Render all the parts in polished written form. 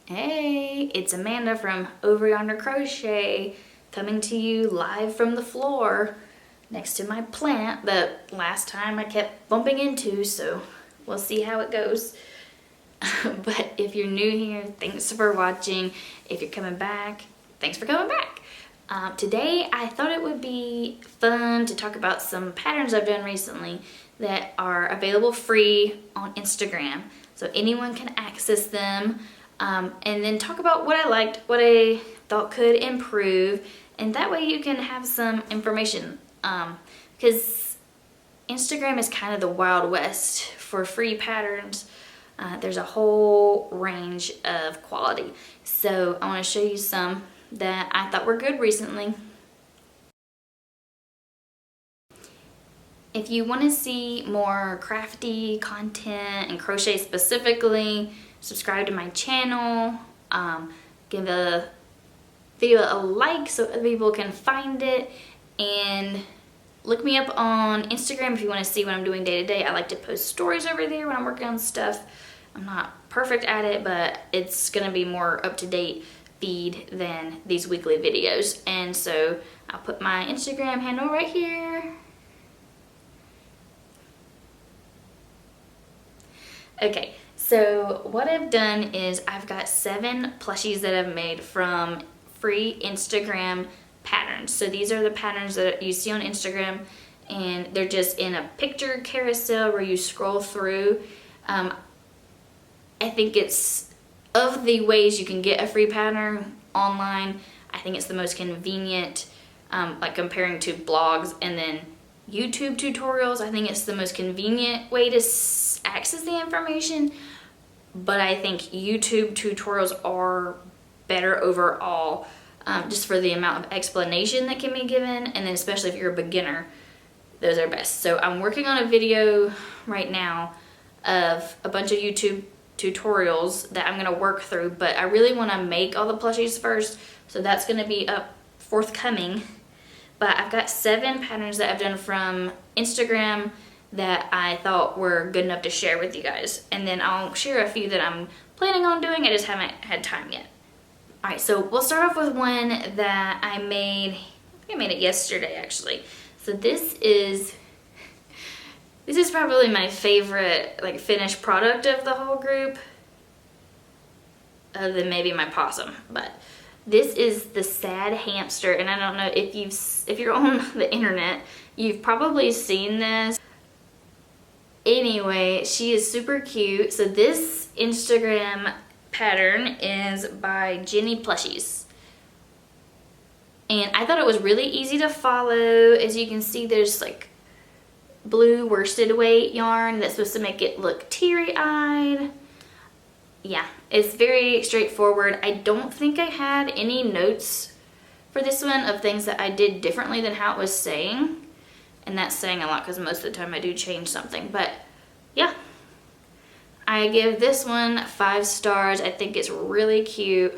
Hey, it's Amanda from Over Yonder Crochet, coming to you live from the floor next to my plant that last time I kept bumping into, so we'll see how it goes. But if you're new here, thanks for watching. If you're coming back, thanks for coming back. Today I thought it would be fun to talk about some patterns I've done recently that are available free on Instagram, so anyone can access them. And then talk about what I liked, what I thought could improve, and that way you can have some information, because Instagram is kind of the Wild West for free patterns. There's a whole range of quality, so I want to show you some that I thought were good recently. If you want to see more crafty content and crochet specifically, subscribe to my channel, give the video a like so other people can find it, and look me up on Instagram if you want to see what I'm doing day to day. I like to post stories over there when I'm working on stuff. I'm not perfect at it, but it's gonna be more up-to-date feed than these weekly videos, and so I'll put my Instagram handle right here. Okay, so what I've done is I've got 7 plushies that I've made from free Instagram patterns. So these are the patterns that you see on Instagram, and they're just in a picture carousel where you scroll through. I think it's, of the ways you can get a free pattern online, I think it's the most convenient, like comparing to blogs and then YouTube tutorials. I think it's the most convenient way to access the information, but I think YouTube tutorials are better overall, just for the amount of explanation that can be given, and then especially if you're a beginner, those are best. So I'm working on a video right now of a bunch of YouTube tutorials that I'm gonna work through, but I really wanna make all the plushies first, so that's gonna be up forthcoming. But I've got 7 patterns that I've done from Instagram that I thought were good enough to share with you guys. And then I'll share a few that I'm planning on doing, I just haven't had time yet. Alright, so we'll start off with one that I made, I think I made it yesterday actually. So this is probably my favorite like finished product of the whole group, other than maybe my possum, but this is the sad hamster, and I don't know if you're on the internet, you've probably seen this. Anyway, she is super cute. So this Instagram pattern is by jennyplushies, and I thought it was really easy to follow. As you can see, there's like blue worsted weight yarn that's supposed to make it look teary-eyed. Yeah, it's very straightforward. I don't think I had any notes for this one of things that I did differently than how it was saying. And that's saying a lot because most of the time I do change something. But yeah, I give this one 5 stars. I think it's really cute.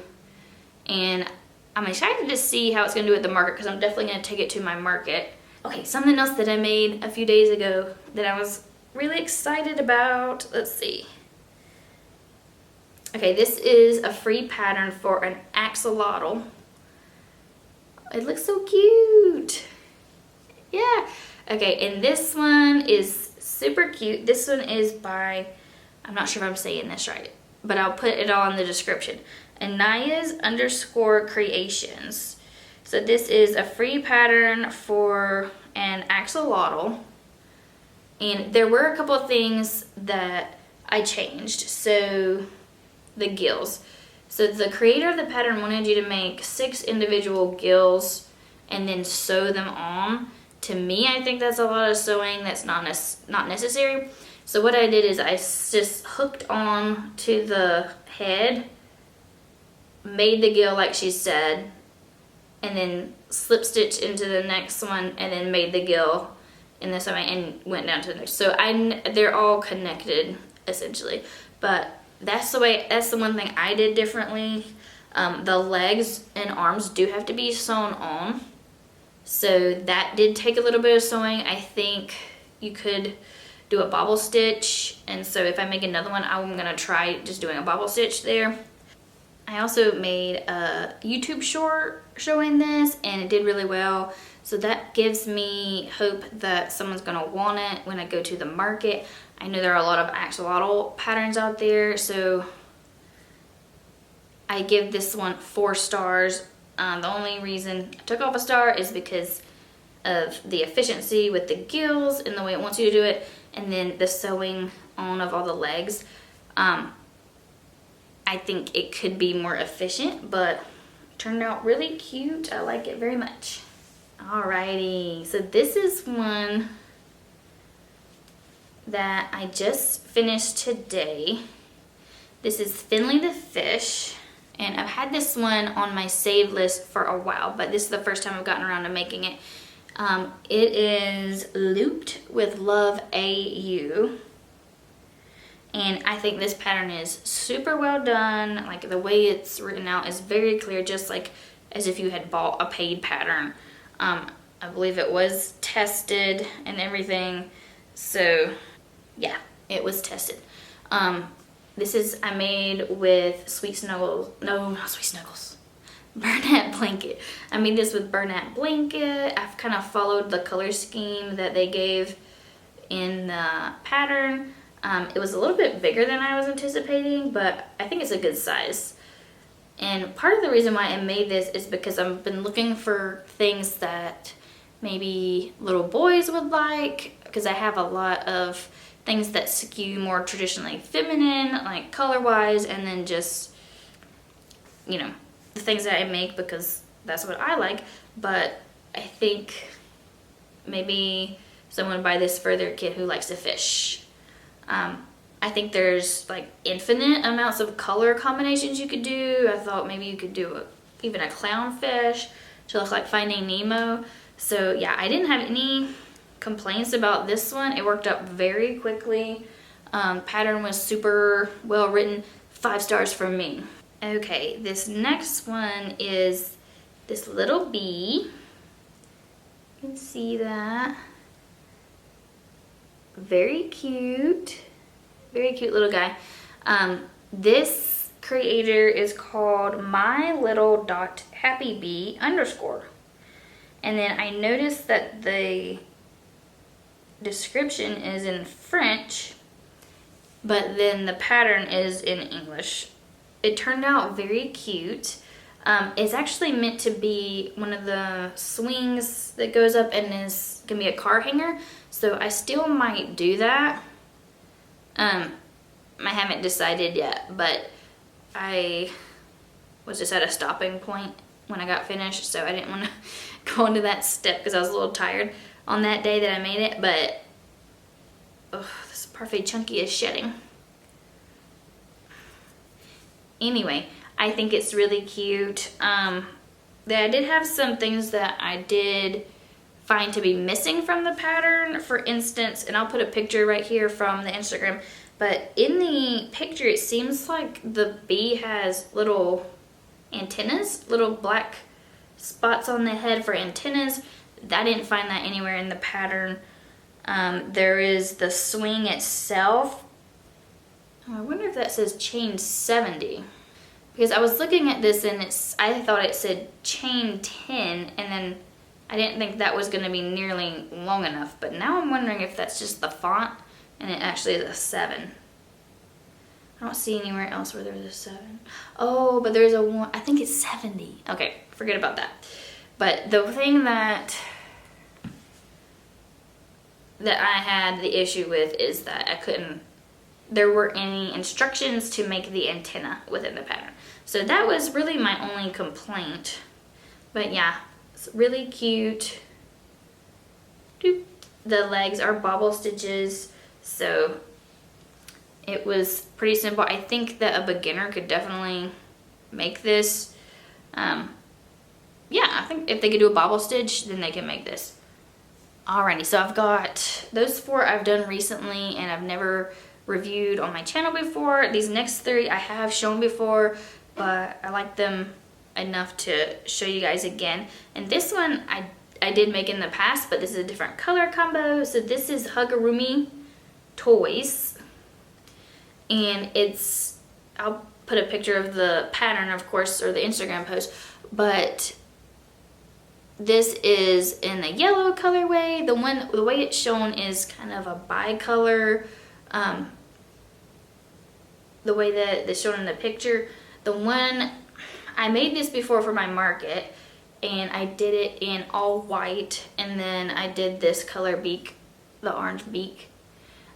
And I'm excited to see how it's going to do at the market, because I'm definitely going to take it to my market. Okay, something else that I made a few days ago that I was really excited about. Let's see. Okay, this is a free pattern for an axolotl. It looks so cute. Yeah. Okay, and this one is super cute. This one is by, I'm not sure if I'm saying this right, but I'll put it all in the description. Anayas_creations. So this is a free pattern for an axolotl. And there were a couple of things that I changed. So the gills. So the creator of the pattern wanted you to make 6 individual gills and then sew them on. To me, I think that's a lot of sewing. That's not necessary. So what I did is I just hooked on to the head, made the gill like she said, and then slip stitched into the next one, and then made the gill in this way and went down to the next. So they're all connected essentially, but that's the one thing I did differently. The legs and arms do have to be sewn on, so that did take a little bit of sewing. I think you could do a bobble stitch, and so if I make another one, I'm gonna try just doing a bobble stitch there. I also made a YouTube short showing this, and it did really well. So that gives me hope that someone's gonna want it when I go to the market. I know there are a lot of axolotl patterns out there, so I give this one 4 stars. The only reason I took off a star is because of the efficiency with the gills and the way it wants you to do it, and then the sewing on of all the legs. I think it could be more efficient, but it turned out really cute. I like it very much. Alrighty, so this is one that I just finished today. This is Finley the fish, and I've had this one on my save list for a while, but this is the first time I've gotten around to making it. It is Looped with Love AU. And I think this pattern is super well done. Like the way it's written out is very clear, just like as if you had bought a paid pattern. I believe it was tested and everything. So yeah, it was tested. This is I made with Sweet Snuggles. No, not Sweet Snuggles. Bernat Blanket. I made this with Bernat Blanket. I've kind of followed the color scheme that they gave in the pattern. It was a little bit bigger than I was anticipating, but I think it's a good size. And part of the reason why I made this is because I've been looking for things that maybe little boys would like, because I have a lot of things that skew more traditionally feminine, like color-wise, and then just, you know, the things that I make because that's what I like. But I think maybe someone would buy this for their kid who likes to fish. I think there's like infinite amounts of color combinations you could do. I thought maybe you could do even a clownfish to look like Finding Nemo. So yeah, I didn't have any complaints about this one. It worked up very quickly. Pattern was super well written. 5 stars from me. Okay, this next one is this little bee. You can see that. Very cute little guy. This creator is called my little.happybee_. And then I noticed that the description is in French, but then the pattern is in English. It turned out very cute. It's actually meant to be one of the swings that goes up and can be a car hanger. So I still might do that. I haven't decided yet, but I was just at a stopping point when I got finished, so I didn't want to go into that step because I was a little tired on that day that I made it. But this parfait chunky is shedding. Anyway, I think it's really cute. I did have some things that I did find to be missing from the pattern. For instance, and I'll put a picture right here from the Instagram, but in the picture it seems like the bee has little antennas, little black spots on the head for antennas. I didn't find that anywhere in the pattern. There is the swing itself. I wonder if that says chain 70. Because I was looking at this and I thought it said chain 10, and then I didn't think that was going to be nearly long enough. But now I'm wondering if that's just the font and it actually is a 7. I don't see anywhere else where there's a 7. Oh, but there's a 1. I think it's 70. Okay, forget about that. But the thing that I had the issue with is that there weren't any instructions to make the antenna within the pattern. So that was really my only complaint. But yeah, it's really cute. Doop. The legs are bobble stitches, so it was pretty simple. I think that a beginner could definitely make this. Yeah, I think if they could do a bobble stitch, then they can make this. Alrighty, so I've got those 4 I've done recently and I've never reviewed on my channel before. These next 3 I have shown before, but I like them enough to show you guys again. And this one I did make in the past, but this is a different color combo. So this is Hugurumitoys, and I'll put a picture of the pattern, of course, or the Instagram post, but this is in the yellow colorway. The way it's shown is kind of a bicolor, the way that it's shown in the picture. The one, I made this before for my market, and I did it in all white, and then I did this color beak, the orange beak.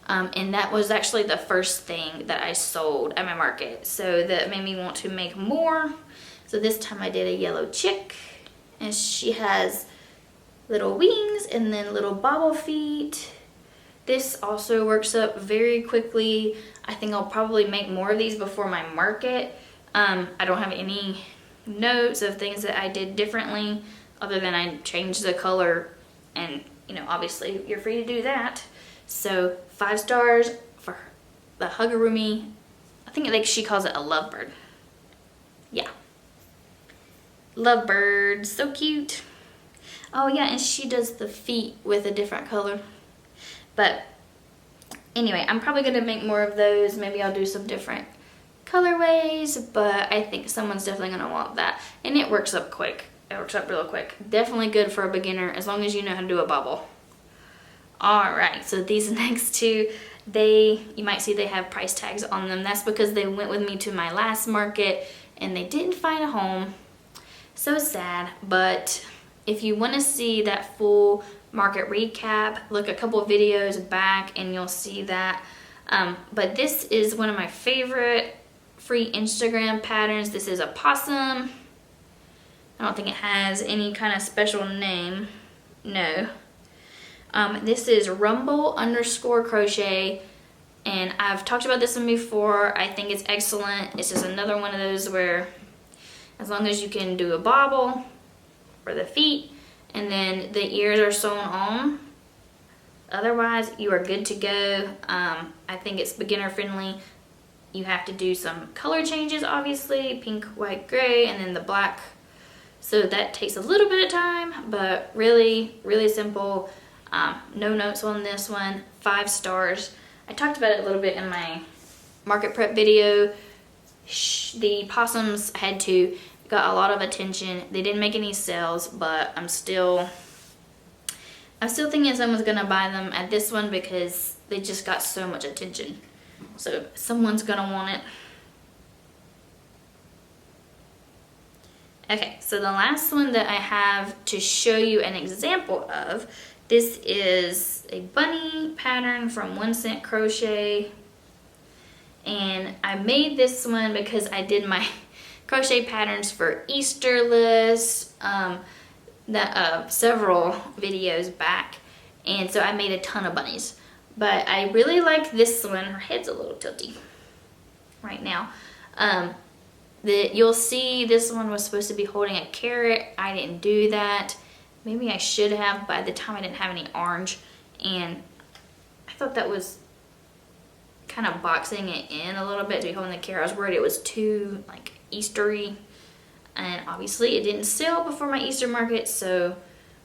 And that was actually the first thing that I sold at my market. So that made me want to make more. So this time I did a yellow chick, and she has little wings and then little bobble feet. This also works up very quickly. I think I'll probably make more of these before my market. I don't have any notes of things that I did differently other than I changed the color, and you know, obviously you're free to do that. So 5 stars for the hugurumi. I think she calls it a lovebird. Yeah. Lovebird, so cute. Oh yeah, and she does the feet with a different color. But anyway, I'm probably gonna make more of those. Maybe I'll do some different colorways, but I think someone's definitely gonna want that. And it works up quick. It works up real quick. Definitely good for a beginner as long as you know how to do a bobble. Alright, so these next two, you might see they have price tags on them. That's because they went with me to my last market and they didn't find a home. So sad, but if you want to see that full market recap, look a couple of videos back and you'll see that. But this is one of my favorite free Instagram patterns. This is Opossum. I don't think it has any kind of special name. No. This is rumble_crochet, and I've talked about this one before. I think it's excellent. It's just another one of those where as long as you can do a bobble for the feet and then the ears are sewn on, otherwise you are good to go. I think it's beginner friendly. You have to do some color changes, obviously, pink, white, gray, and then the black. So that takes a little bit of time, but really, really simple. No notes on this one, 5 stars. I talked about it a little bit in my market prep video. The possums got a lot of attention. They didn't make any sales, but I'm still thinking someone's gonna buy them at this one because they just got so much attention. So someone's gonna want it. Okay, so the last one that I have to show you an example of, this is a bunny pattern from onecentcrochet, and I made this one because I did my crochet patterns for Easter list several videos back, and so I made a ton of bunnies. But I really like this one. Her head's a little tilty right now. You'll see this one was supposed to be holding a carrot. I didn't do that. Maybe I should have. By the time I didn't have any orange, and I thought that was kind of boxing it in a little bit to be holding the carrot. I was worried it was too like Eastery, and obviously it didn't sell before my Easter market, so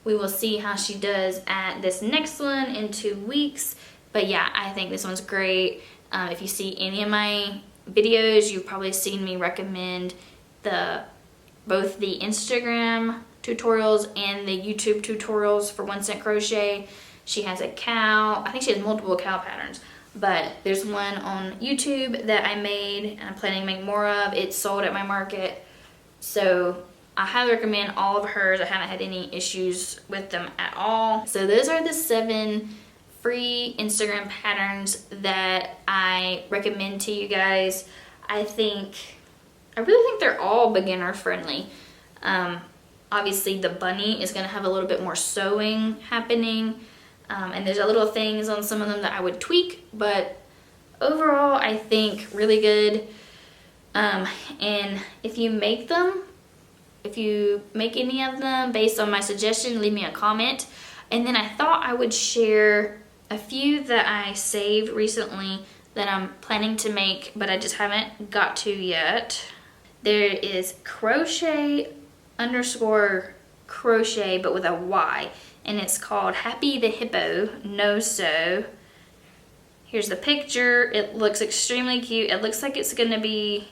we will see how she does at this next one in 2 weeks. But yeah, I think this one's great. If you see any of my videos, you've probably seen me recommend both the Instagram tutorials and the YouTube tutorials for onecentcrochet. She has a cow. I think she has multiple cow patterns, but there's one on YouTube that I made and I'm planning to make more of. It's sold at my market, so I highly recommend all of hers. I haven't had any issues with them at all. So those are the 7 free Instagram patterns that I recommend to you guys. I really think they're all beginner friendly. Obviously the bunny is going to have a little bit more sewing happening, and there's a little things on some of them that I would tweak, but overall I think really good. And if you make any of them based on my suggestion, leave me a comment. And then I thought I would share a few that I saved recently that I'm planning to make, but I just haven't got to yet. There is crochet_crochet, but with a Y, and it's called Happy the Hippo No Sew. Here's the picture. It looks extremely cute. It looks like it's gonna be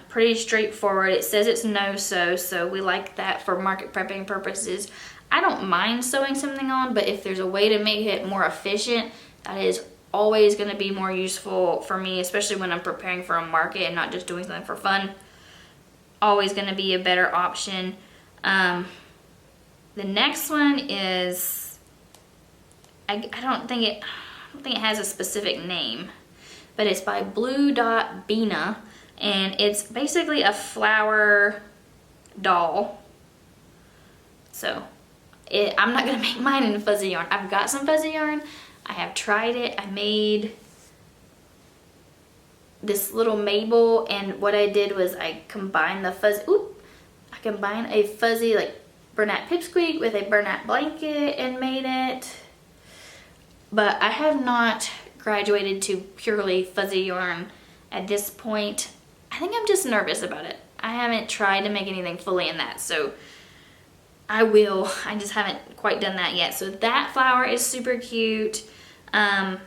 Pretty straightforward. It says it's no-sew, so we like that for market prepping purposes. I don't mind sewing something on, but if there's a way to make it more efficient, that is always going to be more useful for me, especially when I'm preparing for a market and not just doing something for fun. Always going to be a better option. The next one is, I don't think it has a specific name, but it's by blue.beena, and it's basically a flower doll. So I'm not gonna make mine in fuzzy yarn. I've got some fuzzy yarn. I have tried it. I made this little Mabel, and what I did was I combined the fuzzy. I combined a fuzzy like Bernat pipsqueak with a Bernat blanket and made it. But I have not graduated to purely fuzzy yarn at this point. I think I'm just nervous about it. I haven't tried to make anything fully in that, so I will. I just haven't quite done that yet. So that flower is super cute. Then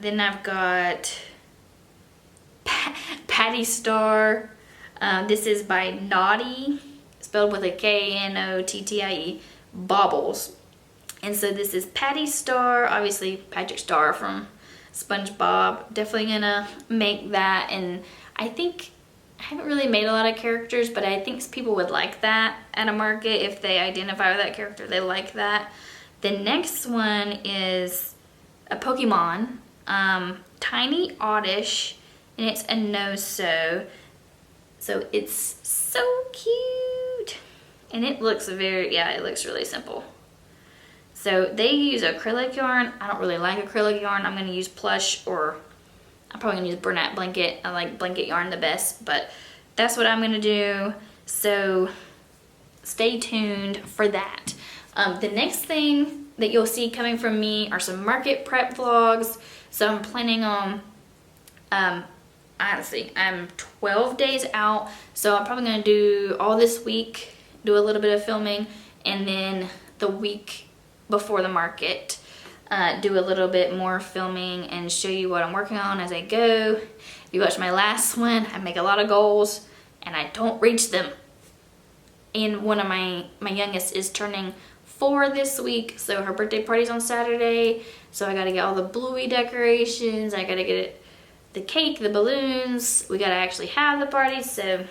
I've got Patty Star. This is by Knottie, spelled with a Knottie, Baubles. And so this is Patty Star, obviously Patrick Star from SpongeBob. Definitely gonna make that, and I think I haven't really made a lot of characters, but I think people would like that at a market if they identify with that character. They like that. The next one is a Pokemon, Tiny Oddish, and it's a no-sew. So it's so cute, and it looks it looks really simple. So they use acrylic yarn. I don't really like acrylic yarn. I'm gonna use plush, or I'm probably gonna use Bernat blanket. I like blanket yarn the best, but that's what I'm gonna do. So stay tuned for that. The next thing that you'll see coming from me are some market prep vlogs. So I'm planning on, honestly, I'm 12 days out. So I'm probably gonna do all this week, do a little bit of filming, and then the week before the market, do a little bit more filming and show you what I'm working on as I go. If you watch my last one, I make a lot of goals and I don't reach them. And one of my youngest is turning 4 this week, so her birthday party's on Saturday. So I gotta get all the bluey decorations, I gotta get the cake, the balloons, we gotta actually have the party, so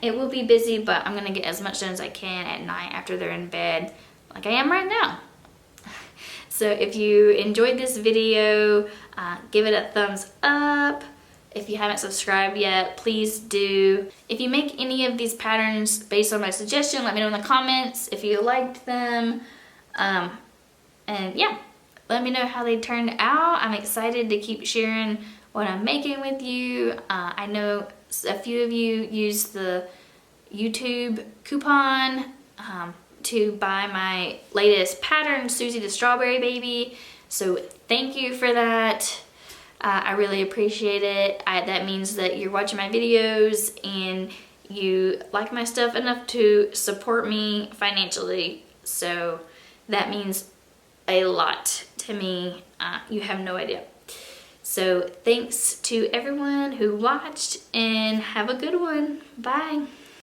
it will be busy, but I'm gonna get as much done as I can at night after they're in bed, like I am right now. So if you enjoyed this video, give it a thumbs up. If you haven't subscribed yet, please do. If you make any of these patterns based on my suggestion, let me know in the comments if you liked them. And yeah, let me know how they turned out. I'm excited to keep sharing what I'm making with you. I know a few of you used the YouTube coupon to buy my latest pattern, Susie the Strawberry Baby. So thank you for that. I really appreciate it. That means that you're watching my videos and you like my stuff enough to support me financially. So that means a lot to me. You have no idea. So thanks to everyone who watched, and have a good one. Bye.